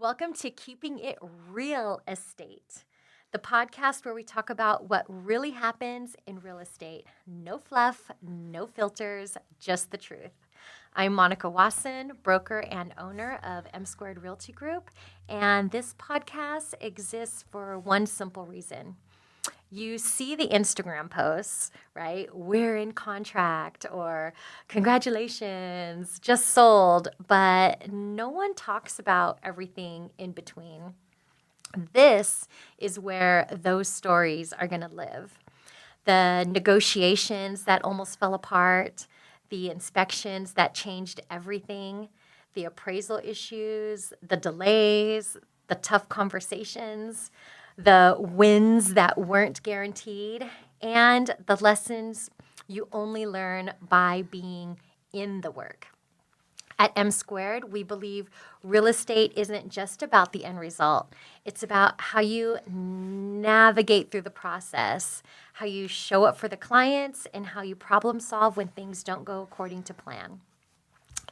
Welcome to Keeping It Real Estate, the podcast where we talk about what really happens in real estate. No fluff, no filters, just the truth. I'm Monica Wason, broker and owner of M² Realty Group, and this podcast exists for one simple reason. You see the Instagram posts, right? We're in contract or congratulations, just sold, but no one talks about everything in between. This is where those stories are going to live. The negotiations that almost fell apart, the inspections that changed everything, the appraisal issues, the delays, the tough conversations, the wins that weren't guaranteed, and the lessons you only learn by being in the work. At M², we believe real estate isn't just about the end result. It's about how you navigate through the process, how you show up for the clients, and how you problem solve when things don't go according to plan.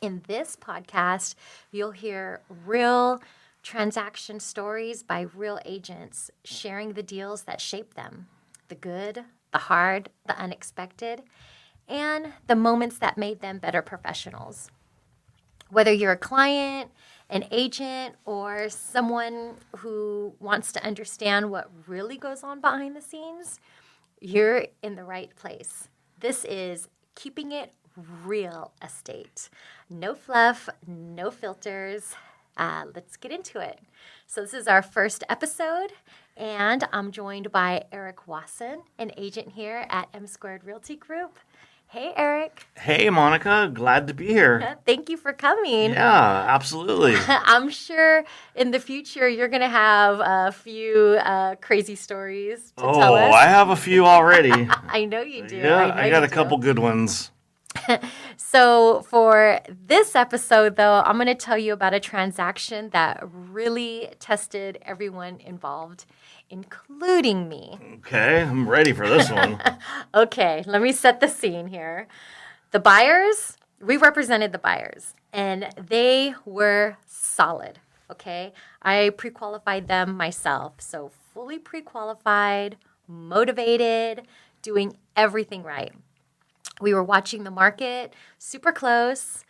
In this podcast, you'll hear real transaction stories by real agents sharing the deals that shape them, the good, the hard, the unexpected, and the moments that made them better professionals. Whether you're a client, an agent, or someone who wants to understand what really goes on behind the scenes, you're in the right place. This is Keeping It Real Estate. No fluff, no filters. Let's get into it. So this is our first episode, and I'm joined by Eric Wason, an agent here at M² Realty Group. Hey, Eric. Hey, Monica. Glad to be here. Thank you for coming. Yeah, absolutely. I'm sure in the future you're going to have a few crazy stories to tell us. Oh, I have a few already. I know you do. Yeah, I got a couple good ones. So for this episode, though, I'm going to tell you about a transaction that really tested everyone involved, including me. Okay, I'm ready for this one. Okay, let me set the scene here. The buyers, we represented the buyers, and they were solid, okay? I pre-qualified them myself, so fully pre-qualified, motivated, doing everything right. We were watching the market super close.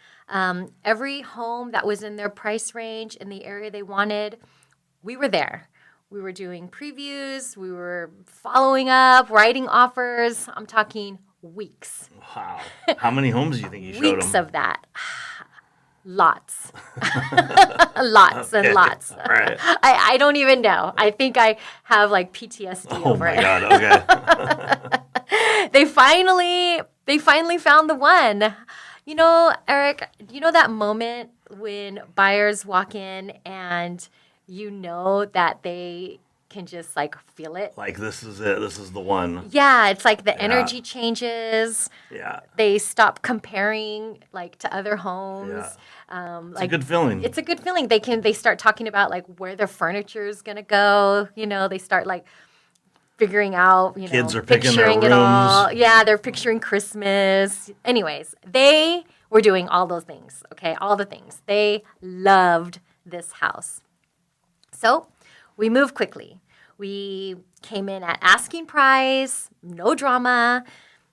Every home that was in their price range in the area they wanted, we were there. We were doing previews. We were following up, writing offers. I'm talking weeks. Wow. How many homes do you think you showed them? Weeks of that. Lots. Lots and lots. All right. I don't even know. I think I have like PTSD over it. Oh, my God. Okay. They finally found the one. You know, Eric, you know that moment when buyers walk in and you know that they can just like feel it? Like, this is it. This is the one. Yeah, it's like the energy changes. Yeah. They stop comparing like to other homes. Yeah. It's a good feeling. It's a good feeling. They start talking about like where their furniture is going to go. You know, they start like figuring out, you know, kids are picking their picturing it rooms. all. Yeah, they're picturing Christmas. Anyways, they were doing all those things, okay? All the things. They loved this house. So we moved quickly. We came in at asking price, no drama,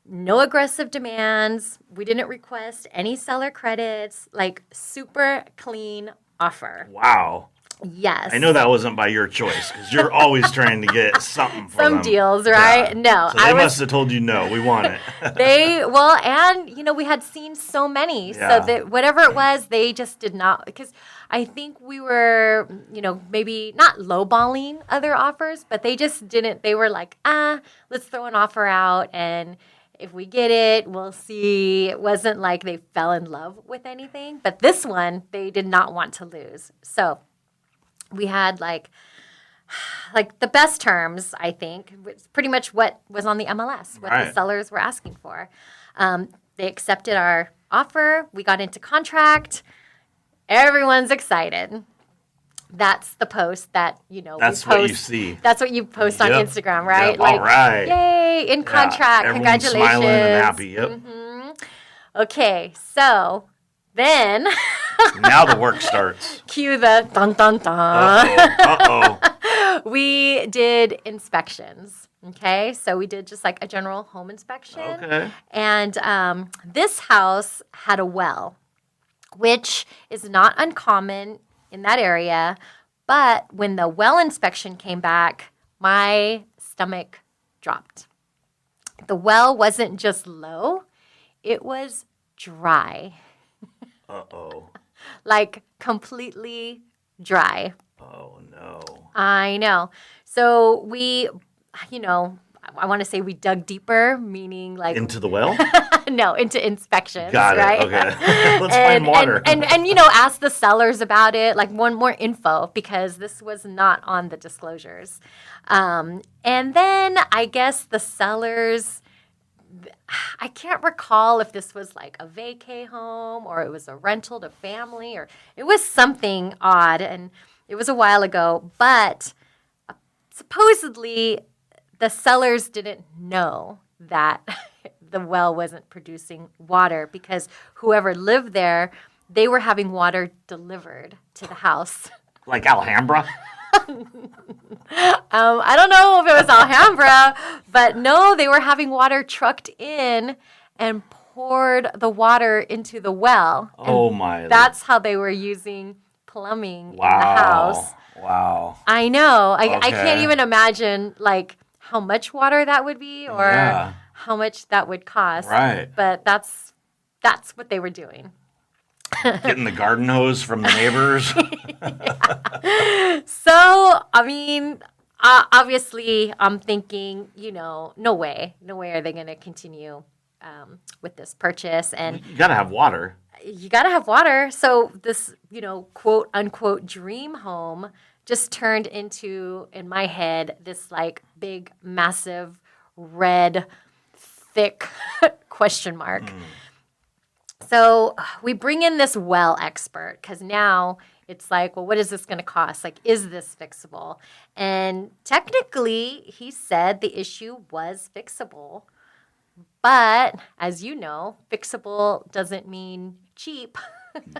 no aggressive demands. We didn't request any seller credits, like super clean offer. Wow. Yes. I know that wasn't by your choice because you're always trying to get something for them. Some deals, right? Yeah. No. So they must have told you no, we want it. And, you know, we had seen so many. Yeah. So that whatever it was, they just did not. Because I think we were, you know, maybe not lowballing other offers, but they just didn't. They were like, let's throw an offer out. And if we get it, we'll see. It wasn't like they fell in love with anything. But this one, they did not want to lose. So we had like the best terms, I think. It's pretty much what was on the MLS, what the sellers were asking for. They accepted our offer. We got into contract. Everyone's excited. That's the post that, you know, that's we post. what you see. That's what you post on Instagram, right? Yep. All right. Yay, in contract. Everyone's Congratulations. smiling and happy. Yep. Mm-hmm. Okay, so Then Now the work starts. cue the dun dun dun. Uh-oh. We did inspections. Okay, so we did just like a general home inspection. Okay. And this house had a well, which is not uncommon in that area. But when the well inspection came back, my stomach dropped. The well wasn't just low, it was dry. Uh-oh. Like completely dry. Oh, no. I know. So we, I want to say we dug deeper, meaning like Into the well? no, into inspections. Got it. Right? Okay. Let's find water. And ask the sellers about it, like one more info, because this was not on the disclosures. And then I guess the sellers, I can't recall if this was like a vacay home or it was a rental to family or it was something odd, and it was a while ago, but supposedly the sellers didn't know that the well wasn't producing water because whoever lived there, they were having water delivered to the house. Like Alhambra? I don't know if it was Alhambra, but no, they were having water trucked in and poured the water into the well. Oh, my. That's how they were using plumbing in the Wow. house. Wow. I know. I Okay. can't even imagine like how much water that would be or Yeah. how much that would cost. Right. But that's what they were doing. Getting the garden hose from the neighbors. So, I mean, obviously, I'm thinking, no way are they going to continue with this purchase. And You got to have water. you got to have water. So this, quote unquote dream home just turned into, in my head, this like big, massive, red, thick question mark. So we bring in this well expert because now it's like, well, what is this going to cost? Like, is this fixable? And technically, he said the issue was fixable. But as you know, fixable doesn't mean cheap.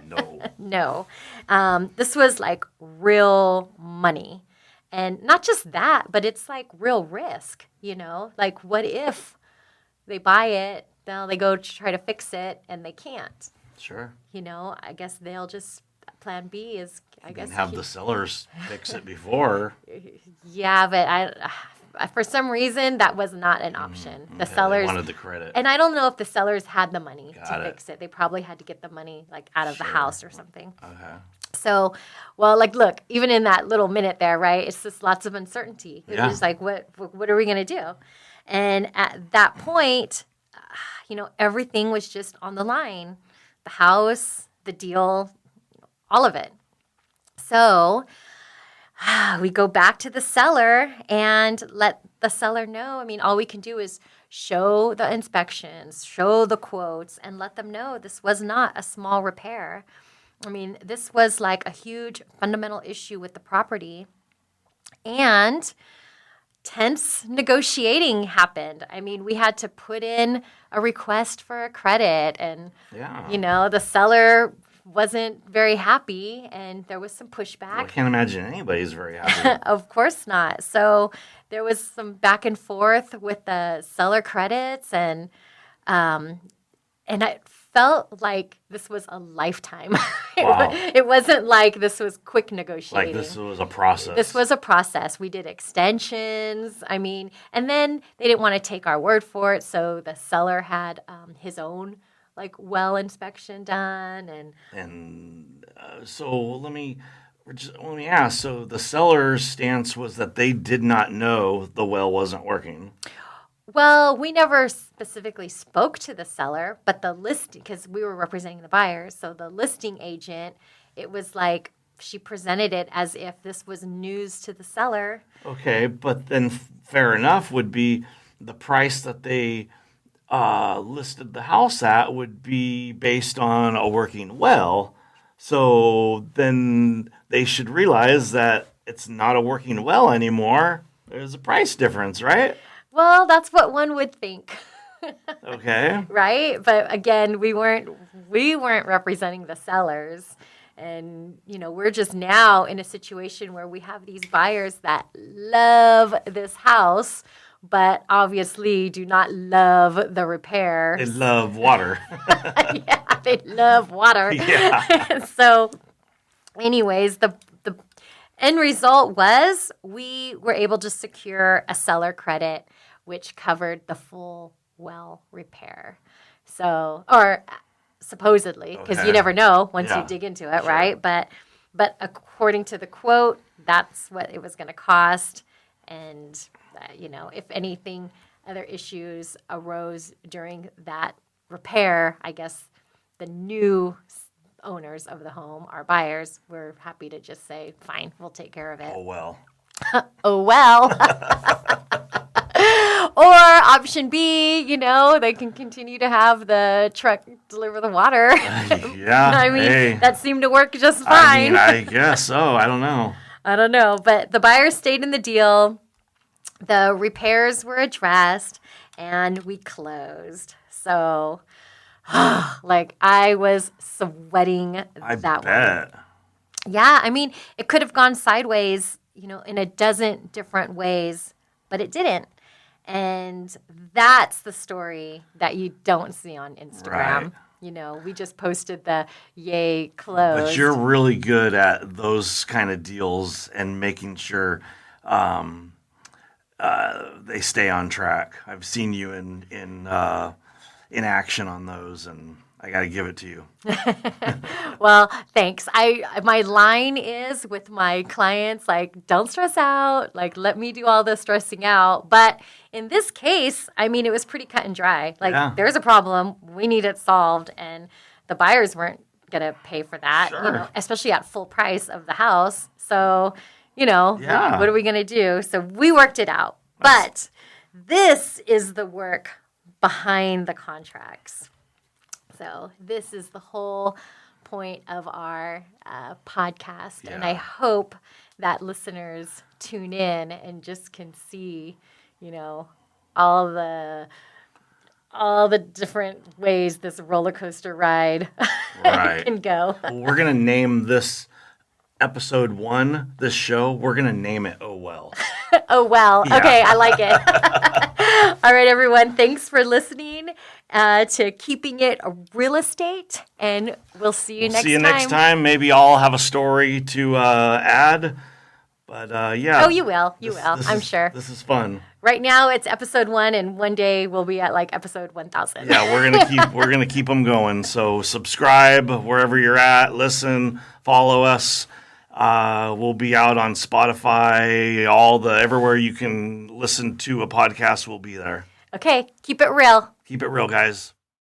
No. No. This was like real money. And not just that, but it's like real risk, Like, what if they buy it, now they go to try to fix it, and they can't? Sure. I guess they'll just, plan B is, I guess. Have the sellers fix it before. Yeah, but I for some reason, that was not an option. The Okay, sellers they wanted the credit. And I don't know if the sellers had the money Got to it. fix it. They probably had to get the money like out of the Sure. house or something. Okay. So, well, like, look, even in that little minute there, right? It's just lots of uncertainty. It's Yeah. just like, what are we going to do? And at that point, everything was just on the line. The house, the deal, all of it. So we go back to the seller and let the seller know. I mean, all we can do is show the inspections, show the quotes, and let them know this was not a small repair. I mean, this was like a huge fundamental issue with the property. And tense negotiating happened. I mean, we had to put in a request for a credit, and, Yeah. the seller wasn't very happy, and there was some Well, I pushback. can't imagine anybody's very happy. Of course not. So there was some back and forth with the seller credits, and it felt like this was a lifetime. Wow. It wasn't like this was quick negotiating. Like this was a process. This was a process. We did extensions. I mean, and then they didn't want to take our word for it, so the seller had his own well inspection done, and And so let me ask. So the seller's stance was that they did not know the well wasn't working. well, we never specifically spoke to the seller, but the listing, because we were representing the buyers, so the listing agent, it was like she presented it as if this was news to the seller. Okay, but then fair enough would be the price that they listed the house at would be based on a working well. So then they should realize that it's not a working well anymore. There's a price difference, right? Well, that's what one would think. Okay. Right? But again, we weren't representing the sellers. And, we're just now in a situation where we have these buyers that love this house, but obviously do not love the repairs. They love water. Yeah, they love water. Yeah. So, anyways, the end result was we were able to secure a seller credit, which covered the full well repair. So, or supposedly, because you never know once you dig into it, right? But according to the quote, that's what it was going to cost. And, if anything, other issues arose during that repair, I guess the new owners of the home, our buyers, were happy to just say, fine, we'll take care of it. Oh, well. Oh, well. Or option B, they can continue to have the truck deliver the water. Yeah. I mean, that seemed to work just fine. I guess so. I don't know. I don't know. But the buyers stayed in the deal. The repairs were addressed, and we closed. So, I was sweating that bet. one. Yeah. I mean, it could have gone sideways, in a dozen different ways, but it didn't. And that's the story that you don't see on Instagram. Right. We just posted the yay closed. But you're really good at those kind of deals and making sure they stay on track. I've seen you in action on those, and I got to give it to you. Well, thanks. My line is with my clients, don't stress out. Let me do all the stressing out. But in this case, it was pretty cut and dry. There's a problem. We need it solved. And the buyers weren't going to pay for that, especially at full price of the house. So, what are we going to do? So we worked it out. But this is the work behind the contracts. So this is the whole point of our podcast. Yeah. And I hope that listeners tune in and just can see, all the different ways this roller coaster ride can go. Well, we're going to name this episode 1, this show, we're going to name it Oh Well. Oh, well. Yeah. Okay, I like it. All right, everyone. Thanks for listening to Keeping It Real Estate, and we'll see you next time. See you next time. Maybe I'll have a story to add, but yeah. Oh, you will. I'm sure. This is fun. Right now, it's episode 1, and one day we'll be at episode 1,000. Yeah, we're gonna keep them going. So subscribe wherever you're at. Listen, follow us. We'll be out on Spotify, everywhere you can listen to a podcast, we'll be there. Okay, keep it real. Keep it real, guys.